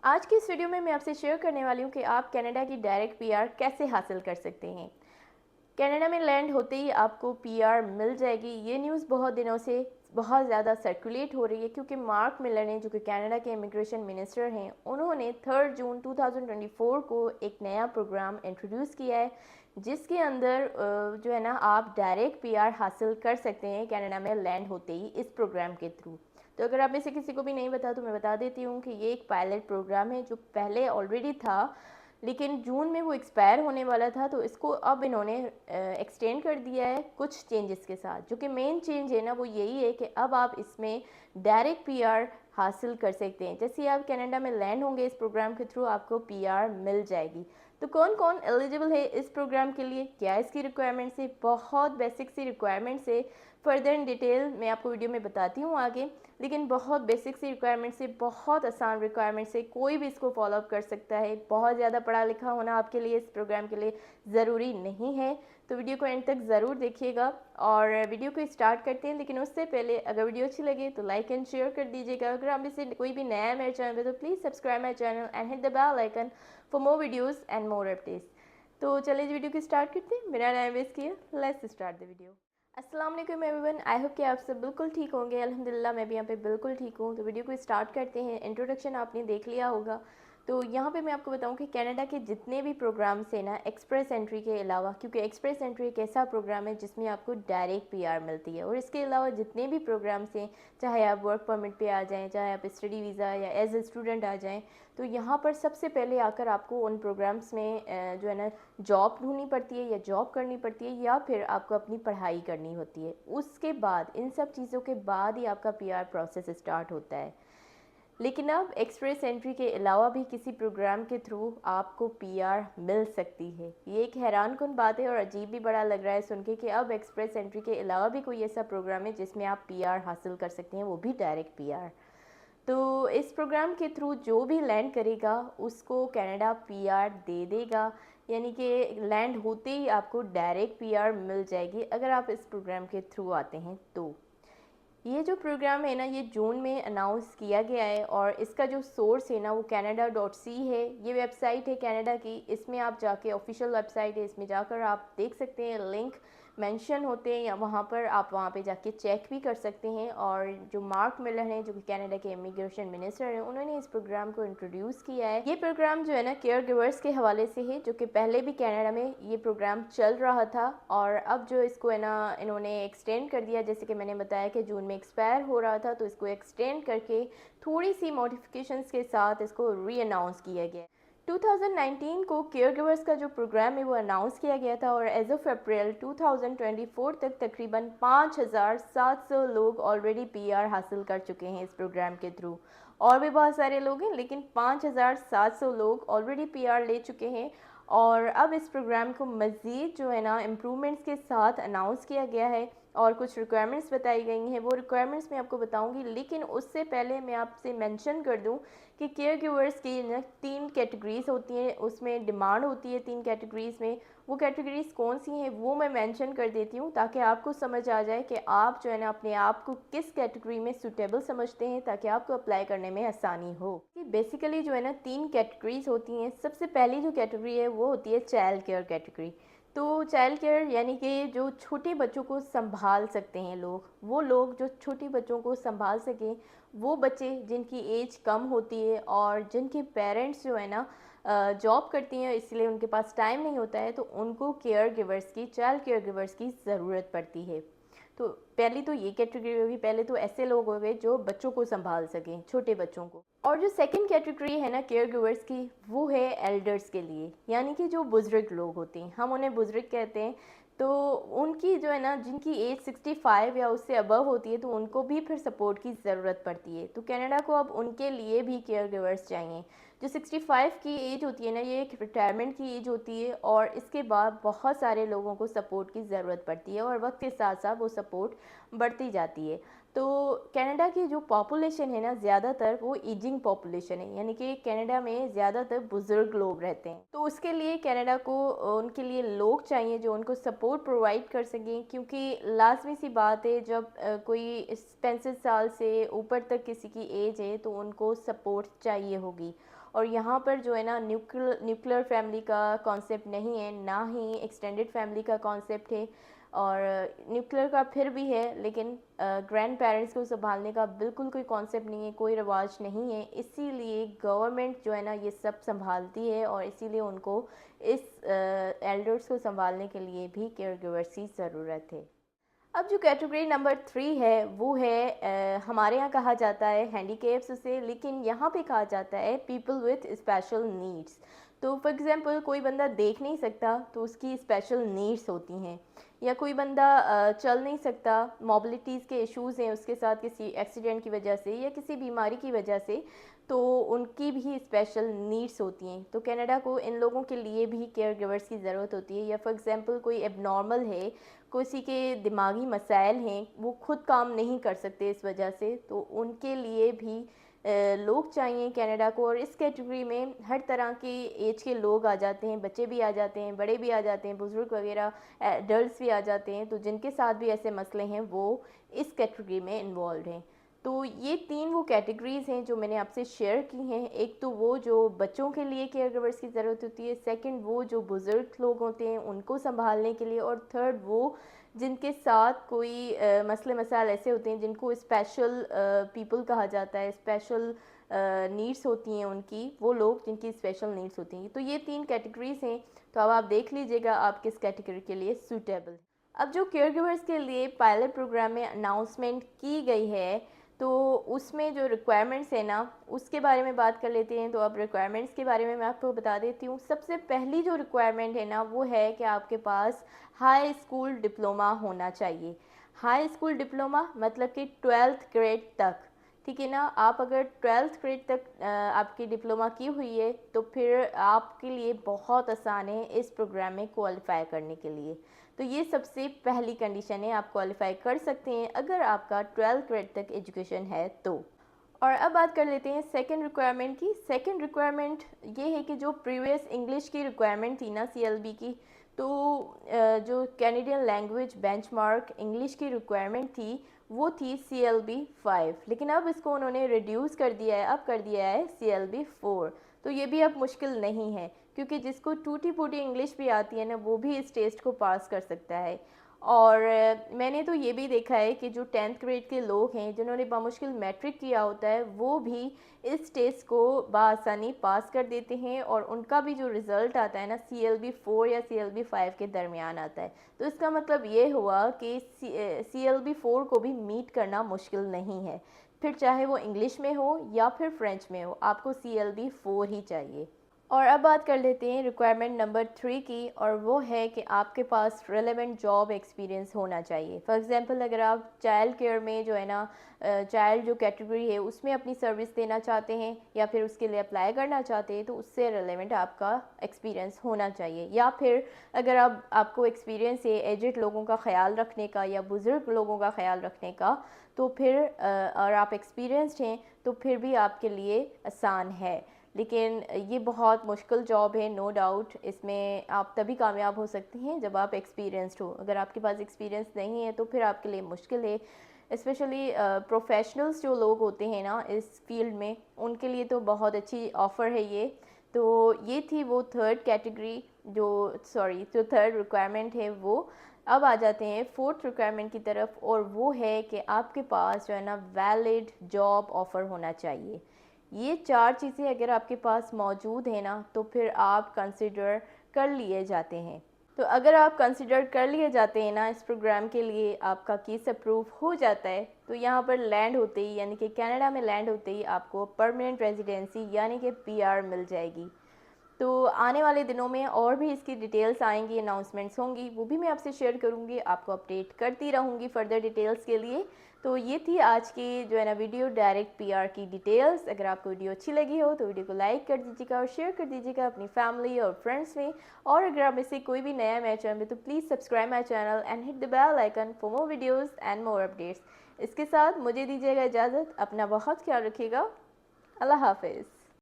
आज की इस वीडियो में मैं आपसे शेयर करने वाली हूँ कि आप कनाडा की डायरेक्ट पीआर कैसे हासिल कर सकते हैं। कनाडा में लैंड होते ही आपको पीआर मिल जाएगी। ये न्यूज़ बहुत दिनों से बहुत ज़्यादा सर्कुलेट हो रही है क्योंकि मार्क मिलर ने, जो कि कनाडा के इमिग्रेशन मिनिस्टर हैं, उन्होंने 3 जून 2024 को एक नया प्रोग्राम इंट्रोड्यूस किया है जिसके अंदर जो है ना, आप डायरेक्ट पीआर हासिल कर सकते हैं कनाडा में लैंड होते ही इस प्रोग्राम के थ्रू। तो अगर आप में से किसी को भी नहीं पता तो मैं बता देती हूँ कि ये एक पायलट प्रोग्राम है जो पहले ऑलरेडी था, लेकिन जून में वो एक्सपायर होने वाला था, तो इसको अब इन्होंने एक्सटेंड कर दिया है कुछ चेंजेस के साथ। जो कि मेन चेंज है ना, वो यही है कि अब आप इसमें डायरेक्ट पीआर हासिल कर सकते हैं। जैसे ही आप कनाडा में लैंड होंगे इस प्रोग्राम के थ्रू आपको पीआर मिल जाएगी। तो कौन कौन एलिजिबल है इस प्रोग्राम के लिए, क्या इसकी रिक्वायरमेंट्स है, बहुत बेसिक सी रिक्वायरमेंट्स है। फर्दर इन डिटेल मैं आपको वीडियो में बताती हूँ आगे, लेकिन बहुत बेसिक सी रिक्वायरमेंट से, बहुत आसान रिक्वायरमेंट से कोई भी इसको फॉलोअप कर सकता है। बहुत ज़्यादा पढ़ा लिखा होना आपके लिए इस प्रोग्राम के लिए ज़रूरी नहीं है। तो वीडियो को एंड तक ज़रूर देखिएगा और वीडियो को स्टार्ट करते हैं। लेकिन उससे पहले अगर वीडियो अच्छी लगे तो लाइक एंड शेयर कर दीजिएगा। अगर आप इससे कोई भी नया है मेरे चैनल पे तो please subscribe my channel and hit the bell icon for more videos and more updates. तो चलिए इस वीडियो को स्टार्ट करते हैं बिना टाइम वेस्ट किए। Let's start the video. अस्सलाम वालेकुम एवरीवन, आई होप कि आप सब बिल्कुल ठीक होंगे। अल्हम्दुलिल्लाह मैं भी यहाँ पे बिल्कुल ठीक हूँ। तो वीडियो को स्टार्ट करते हैं। इंट्रोडक्शन आपने देख लिया होगा। तो यहाँ पे मैं आपको बताऊँ कि कनाडा के जितने भी प्रोग्राम्स हैं ना, एक्सप्रेस एंट्री के अलावा, क्योंकि एक्सप्रेस एंट्री एक ऐसा प्रोग्राम है जिसमें आपको डायरेक्ट पीआर मिलती है, और इसके अलावा जितने भी प्रोग्राम्स हैं, चाहे आप वर्क परमिट पे आ जाएँ, चाहे आप स्टडी वीज़ा या एज ए स्टूडेंट आ जाएँ, तो यहाँ पर सबसे पहले आकर आपको उन प्रोग्राम्स में जो है ना, जॉब ढूंढनी पड़ती है या जॉब करनी पड़ती है, या फिर आपको अपनी पढ़ाई करनी होती है। उसके बाद, इन सब चीज़ों के बाद ही आपका पीआर प्रोसेस स्टार्ट होता है। लेकिन अब एक्सप्रेस एंट्री के अलावा भी किसी प्रोग्राम के थ्रू आपको पीआर मिल सकती है। ये एक हैरान कुन बात है और अजीब भी बड़ा लग रहा है सुन के कि अब एक्सप्रेस एंट्री के अलावा भी कोई ऐसा प्रोग्राम है जिसमें आप पीआर हासिल कर सकते हैं, वो भी डायरेक्ट पीआर। तो इस प्रोग्राम के थ्रू जो भी लैंड करेगा उसको कनाडा पीआर दे देगा, यानी कि लैंड होते ही आपको डायरेक्ट पीआर मिल जाएगी अगर आप इस प्रोग्राम के थ्रू आते हैं। तो ये जो प्रोग्राम है ना, ये जून में अनाउंस किया गया है और इसका जो सोर्स है ना, वो canada.c है। ये वेबसाइट है कनाडा की। इसमें आप जाके, ऑफिशियल वेबसाइट है, इसमें जाकर आप देख सकते हैं, लिंक मेंशन होते हैं, या वहाँ पर आप वहाँ पे जाके चेक भी कर सकते हैं। और जो मार्क मिलर हैं, जो कि कनाडा के इमिग्रेशन मिनिस्टर हैं, उन्होंने इस प्रोग्राम को इंट्रोड्यूस किया है। ये प्रोग्राम जो है ना, केयर गिवर्स के हवाले से है, जो कि पहले भी कनाडा में ये प्रोग्राम चल रहा था, और अब जो इसको है ना, इन्होंने एक्सटेंड कर दिया। जैसे कि मैंने बताया कि जून में एक्सपायर हो रहा था, तो इसको एक्सटेंड करके थोड़ी सी मॉडिफिकेशंस के साथ इसको री अनाउंस किया गया। 2019 को केयर गिवर्स का जो प्रोग्राम है वो अनाउंस किया गया था, और एज ऑफ अप्रैल 2024 तक तकरीबन 5,700 लोग ऑलरेडी पीआर हासिल कर चुके हैं इस प्रोग्राम के थ्रू। और भी बहुत सारे लोग हैं, लेकिन 5,700 लोग ऑलरेडी पीआर ले चुके हैं। और अब इस प्रोग्राम को मज़ीद जो है ना, इम्प्रूवमेंट्स के साथ अनाउंस किया गया है और कुछ रिक्वायरमेंट्स बताई गई हैं। वो रिक्वायरमेंट्स मैं आपको बताऊंगी, लेकिन उससे पहले मैं आपसे मेंशन कर दूं कि केयर गिवर्स की ना 3 कैटेगरीज होती हैं, उसमें डिमांड होती है 3 कैटेगरीज में। वो कैटेगरीज कौन सी हैं वो मैं मेंशन कर देती हूँ, ताकि आपको समझ आ जाए कि आप जो है ना, अपने आप को किस कैटेगरी में सूटेबल समझते हैं, ताकि आपको अप्लाई करने में आसानी हो। कि बेसिकली जो है ना, 3 कैटेगरीज होती हैं। सबसे पहली जो कैटेगरी है वो होती है चाइल्ड केयर कैटेगरी। तो चाइल्ड केयर यानी कि जो छोटे बच्चों को संभाल सकते हैं लोग, वो लोग जो छोटे बच्चों को संभाल सकें, वो बच्चे जिनकी एज कम होती है और जिनके पेरेंट्स जो है ना, जॉब करती हैं, इसलिए उनके पास टाइम नहीं होता है, तो उनको केयर गिवर्स की, चाइल्ड केयर गिवर्स की ज़रूरत पड़ती है। तो पहली तो ये कैटेगरी होगी। पहले तो ऐसे लोग हो गए जो बच्चों को संभाल सकें, छोटे बच्चों को। और जो सेकंड कैटेगरी है ना केयर गिवर्स की, वो है एल्डर्स के लिए, यानी कि जो बुज़ुर्ग लोग होते हैं, हम उन्हें बुज़ुर्ग कहते हैं। तो उनकी जो है ना, जिनकी एज 65 या उससे अबव होती है, तो उनको भी फिर सपोर्ट की ज़रूरत पड़ती है। तो कनाडा को अब उनके लिए भी केयर गिवर्स चाहिए। जो 65 की एज होती है ना, ये एक रिटायरमेंट की एज होती है, और इसके बाद बहुत सारे लोगों को सपोर्ट की ज़रूरत पड़ती है, और वक्त के साथ साथ वो सपोर्ट बढ़ती जाती है। तो कनाडा की जो पॉपुलेशन है ना, ज़्यादातर वो एजिंग पॉपुलेशन है, यानी कि कनाडा में ज़्यादातर बुज़ुर्ग लोग रहते हैं। तो उसके लिए कनाडा को उनके लिए लोग चाहिए जो उनको सपोर्ट प्रोवाइड कर सकें, क्योंकि लाजमी सी बात है, जब कोई 65 साल से ऊपर तक किसी की एज है तो उनको सपोर्ट चाहिए होगी। और यहाँ पर जो है ना न्यूक्लियर फैमिली का कॉन्सेप्ट नहीं है, ना ही एक्सटेंडेड फैमिली का कॉन्सेप्ट है, और न्यूक्लियर का फिर भी है, लेकिन ग्रैंड पेरेंट्स को संभालने का बिल्कुल कोई कॉन्सेप्ट नहीं है, कोई रिवाज नहीं है। इसीलिए गवर्नमेंट जो है ना ये सब संभालती है, और इसीलिए उनको इस एल्डर्स को संभालने के लिए भी केयर गिवर्स की ज़रूरत है। अब जो कैटेगरी नंबर 3 है वो है हमारे यहाँ कहा जाता है हैंडीकेप्स उसे, लेकिन यहाँ पे कहा जाता है पीपल विथ स्पेशल नीड्स। तो फॉर एग्ज़ाम्पल कोई बंदा देख नहीं सकता तो उसकी स्पेशल नीड्स होती हैं, या कोई बंदा चल नहीं सकता, मोबिलिटीज़ के इश्यूज़ हैं उसके साथ किसी एक्सीडेंट की वजह से या किसी बीमारी की वजह से, तो उनकी भी स्पेशल नीड्स होती हैं। तो कनाडा को इन लोगों के लिए भी केयर गिवर्स की ज़रूरत होती है। या फॉर एग्ज़ाम्पल कोई एबनॉर्मल है, किसी के दिमागी मसाइल हैं, वो खुद काम नहीं कर सकते इस वजह से, तो उनके लिए भी लोग चाहिए कनाडा को। और इस कैटेगरी में हर तरह के एज के लोग आ जाते हैं, बच्चे भी आ जाते हैं, बड़े भी आ जाते हैं, बुज़ुर्ग वगैरह एडल्ट्स भी आ जाते हैं, तो जिनके साथ भी ऐसे मसले हैं वो इस कैटेगरी में इन्वॉल्व हैं। तो ये 3 वो कैटेगरीज़ हैं जो मैंने आपसे शेयर की हैं। एक तो वो जो बच्चों के लिए केयर गिवर्स की ज़रूरत होती है, सेकंड वो जो बुज़ुर्ग लोग होते हैं उनको संभालने के लिए, और थर्ड वो जिनके साथ कोई मसले मसाइल ऐसे होते हैं जिनको स्पेशल पीपल कहा जाता है, स्पेशल नीड्स होती हैं उनकी, वो लोग जिनकी स्पेशल नीड्स होती हैं। तो ये 3 कैटेगरीज़ हैं, तो अब आप देख लीजिएगा आप किस कैटेगरी के लिए सूटेबल। अब जो केयर गिवर्स के लिए पायलट प्रोग्राम में अनाउंसमेंट की गई है, तो उसमें जो रिक्वायरमेंट्स है ना उसके बारे में बात कर लेते हैं। तो अब रिक्वायरमेंट्स के बारे में मैं आपको बता देती हूँ। सबसे पहली जो रिक्वायरमेंट है ना वो है कि आपके पास हाई स्कूल डिप्लोमा होना चाहिए। हाई स्कूल डिप्लोमा मतलब कि 12th ग्रेड तक, ठीक है ना। आप अगर 12th ग्रेड तक आपकी डिप्लोमा की हुई है तो फिर आपके लिए बहुत आसान है इस प्रोग्राम में क्वालिफाई करने के लिए। तो ये सबसे पहली कंडीशन है, आप क्वालिफाई कर सकते हैं अगर आपका 12th ग्रेड तक एजुकेशन है तो। और अब बात कर लेते हैं सेकंड रिक्वायरमेंट की। सेकंड रिक्वायरमेंट ये है कि जो प्रीवियस इंग्लिश की रिक्वायरमेंट थी ना CLB की, तो जो कैनेडियन लैंग्वेज बेंचमार्क इंग्लिश की रिक्वायरमेंट थी वो थी CLB 5, लेकिन अब इसको उन्होंने रिड्यूस कर दिया है, अब कर दिया है CLB 4। तो ये भी अब मुश्किल नहीं है, क्योंकि जिसको टूटी फूटी इंग्लिश भी आती है ना वो भी इस टेस्ट को पास कर सकता है। और मैंने तो ये भी देखा है कि जो 10th ग्रेड के लोग हैं जिन्होंने बामुश्किल मैट्रिक किया होता है वो भी इस टेस्ट को बआसानी पास कर देते हैं, और उनका भी जो रिज़ल्ट आता है ना CLB 4 या CLB 5 के दरमियान आता है। तो इसका मतलब ये हुआ कि CLB 4 को भी मीट करना मुश्किल नहीं है, फिर चाहे वो इंग्लिश में हो या फिर फ्रेंच में हो, आपको CLB 4 ही चाहिए। और अब बात कर लेते हैं रिक्वायरमेंट नंबर 3 की, और वो है कि आपके पास रेलेवेंट जॉब एक्सपीरियंस होना चाहिए। फॉर एग्जांपल अगर आप चाइल्ड केयर में जो है ना चाइल्ड जो कैटेगरी है उसमें अपनी सर्विस देना चाहते हैं या फिर उसके लिए अप्लाई करना चाहते हैं तो उससे रेलेवेंट आपका एक्सपीरियंस होना चाहिए। या फिर अगर आपको एक्सपीरियंस है एजेड लोगों का ख्याल रखने का या बुज़ुर्ग लोगों का ख्याल रखने का, तो फिर और आप एक्सपीरियंस्ड हैं तो फिर भी आपके लिए आसान है। लेकिन ये बहुत मुश्किल जॉब है, नो डाउट। इसमें आप तभी कामयाब हो सकते हैं जब आप एक्सपीरियंस्ड हो। अगर आपके पास एक्सपीरियंस नहीं है तो फिर आपके लिए मुश्किल है। स्पेशली प्रोफेशनल्स जो लोग होते हैं ना इस फील्ड में, उनके लिए तो बहुत अच्छी ऑफ़र है ये। तो ये थी वो थर्ड कैटेगरी जो थर्ड रिक्वायरमेंट है वो। अब आ जाते हैं फोर्थ रिक्वायरमेंट की तरफ, और वो है कि आपके पास जो है ना वैलिड जॉब ऑफ़र होना चाहिए। ये 4 चीज़ें अगर आपके पास मौजूद है ना तो फिर आप कंसिडर कर लिए जाते हैं। तो अगर आप कंसिडर कर लिए जाते हैं ना इस प्रोग्राम के लिए, आपका केस अप्रूव हो जाता है, तो यहाँ पर लैंड होते ही यानी कि कनाडा में लैंड होते ही आपको परमानेंट रेजिडेंसी यानी कि PR मिल जाएगी। तो आने वाले दिनों में और भी इसकी डिटेल्स आएंगी, अनाउंसमेंट्स होंगी, वो भी मैं आपसे शेयर करूंगी, आपको अपडेट करती रहूंगी फर्दर डिटेल्स के लिए। तो ये थी आज की जो है ना वीडियो डायरेक्ट PR की डिटेल्स। अगर आपको वीडियो अच्छी लगी हो तो वीडियो को लाइक कर दीजिएगा और शेयर कर दीजिएगा अपनी फैमिली और फ्रेंड्स में। और अगर आप इससे कोई भी नया मेरे चैनल में तो please subscribe my channel and hit the bell icon for more videos and more updates. इसके साथ मुझे दीजिएगा इजाज़त, अपना बहुत ख्याल रखिएगा। अल्लाह हाफिज़।